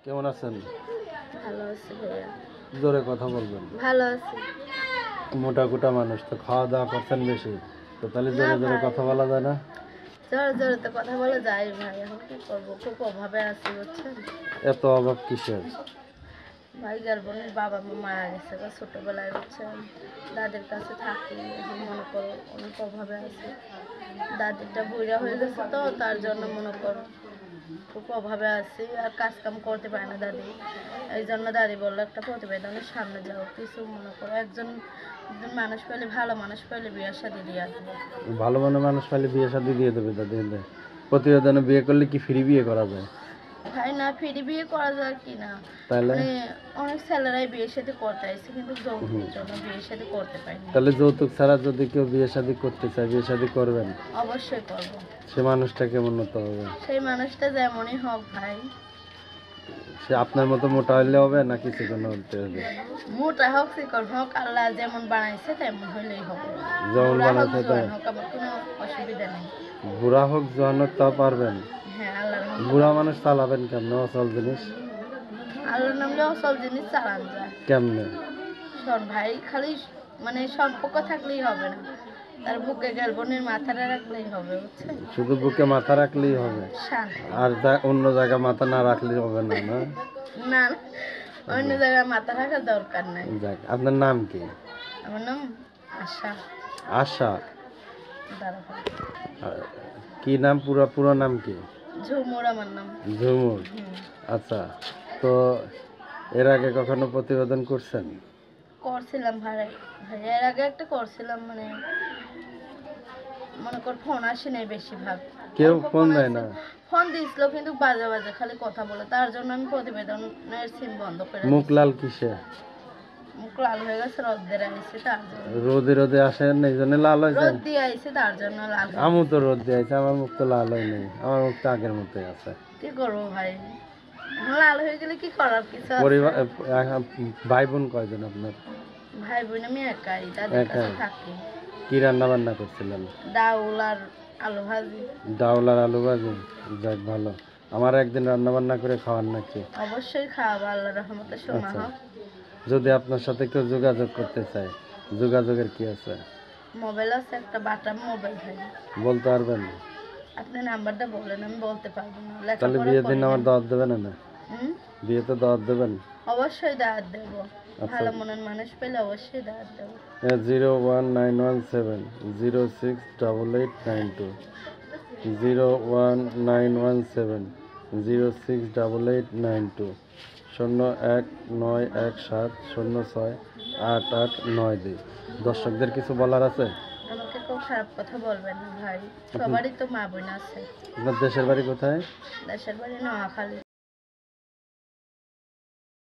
কেমন আছেন? ভালো আছি ভাইয়া। জোরে কথা বলবেন। ভালো আছি। মোটা মানুষ তো খাওয়া দাওয়া করছেন বেশি, তো তাহলে না জোরে জোরে ভাই, কথা বলা যায় না? জোরে জোরে তো কথা বলা যায় ভাই, এখন কি করবো, খুব অভাবে আছি বুঝছেন। এত অভাব কিসের? ভাই বোনের বাবা মা মারা গেছে বা ছোটবেলায় বুঝছেন, দাদির কাছে থাকি, এখন মনে করো অনেক অভাবে আছে। দাদিটা বুড়া হয়ে গেছে তো তার জন্য মনে করো খুব অভাবে আছি, আর কাজ কাম করতে পারে না দাদি। এই জন্য দাদি বললো একটা প্রতিবেদনের সামনে যাও, কিছু মনে করো একজন একজন মানুষ পেলে, ভালো মানুষ পেলে বিয়ের সাথে দিয়ে আসবো। ভালো মানুষ পাইলে বিয়ে শাদী দিয়ে দেবে দাদি। প্রতিবেদনে বিয়ে করলে কি ফ্রি বিয়ে করা যায়? ভাই না, ফ্রি বিয়ে করা যায় কি না, তাহলে মানে অনেক ছেলেরাই বিয়ের সাথে করতে আসছে কিন্তু যৌতুকের জন্য বিয়ের সাথে করতে পারিনি। তাহলে যৌতুক ছাড়া যদি কেউ বিয়ে শাদী করতে চায়, বিয়ে শাদী করবেন? অবশ্যই করবো। সে মানুষটা কেমন হতে হবে? সেই মানুষটা যেমনই হোক ভাই, সে আপনার মতো মোটা হইলে হবে না কিছু জন্য হতে হবে? মোটা হোক চিকন হোক, আল্লাহ যেমন বানাইছে তেমন হইলেই হবে। যেমন বুড়া হোক বানাইছে তাই? জোয়ান হোক, আমার কোনো অসুবিধা নেই। বুড়া হোক জোয়ান হোক তাও পারবেন? হ্যাঁ, আল্লাহর রহমতে। বুড়া মানুষ চালাবেন কেমনে অচল জিনিস? আল্লাহর নামে অসল জিনিস চালান যায়। কেমনে? শোন ভাই, খালি মানে সম্পর্ক থাকলেই হবে না, তার বুকে বোনের মাথাটা রাখলেই হবে বুঝছেন। শুধু বুকে মাথা রাখলেই হবে? শান্তি। আর অন্য জায়গায় মাথা না রাখলেই হবে না? না, না, অন্য জায়গায় মাথা রাখার দরকার নাই। যাক, আপনার নাম কি? আমার নাম আশা। আশা? দাঁড়া ভাই। আর কি নাম, পুরো নাম কি? ঝুমুর আমার নাম। ঝুমুর? হুম। আচ্ছা, তো এর আগে কখনো প্রতিবেদন করছেন? করছিলাম ভাই, ভাই এর আগে একটা করছিলাম, মানে মনে কর ফোন আসে নাই বেশিরভাগ। কেউ অল্প ফোন দেয় আসে। না? ফোন দিয়েছিল কিন্তু বাজে বাজে খালি কথা বলে, তার জন্য আমি প্রতিবেদনের সিম বন্ধ করে মুখ দিয়েছি। লাল কিসে? মুখ লাল হয়ে গেছে, রোদের আইছে তার জন্য। রোদে আসেন এই জন্য লাল হয়েছে? রোদ দিয়ে আইছে তার জন্য লাল হয়ে আমু গেছে। তো রোদ দিয়েছে, আমার মুখ তো লাল হয় নাই, আমার মুখ তো আগের মতোই আছে। কি করবো ভাই, লাল হয়ে গেলে কি করার কিছু আছে? পরিবার ভাই বোন কয়জন আপনার? ভাই বোন আমি একাই, দাদির কাছে একাই? থাকি। কি রান্না বান্না করছিলেন? ডাউল আর আলু ভাজি। ডাউল আর আলু ভাজি? যাক ভালো, আমার একদিন রান্না বান্না করে খাওয়ান নাকি? অবশ্যই খাওয়াবো, আল্লাহ রহমতে সময় আচ্ছা, হোক। যদি আপনার সাথে কেউ যোগাযোগ করতে চায়, যোগাযোগের কি আছে? মোবাইল আছে একটা, বাটাম মোবাইল ভাই। বলতে পারবেন? আপনি নাম্বারটা বলেন, আমি বলতে পারবো না, তাহলে লেখাপড়া বিয়ের দিন করি আমার নাই। দাওয়াত দেবেন না? হুম? বিয়েতে দাওয়াত দেবেন? অবশ্যই দাওয়াত দেবো, আচ্ছা। ভালো মনের মানুষ পেলে অবশ্যই দাওয়াত দেবো। 01917068892, 01917068892, 0191706889। দর্শকদের কিছু বলার আছে? আমাকে কেউ খারাপ কথা বলবেন না ভাই, সবারই তো মা বোন আছে। আপনার দেশের বাড়ি কোথায়? দেশের বাড়ি নোয়াখালী।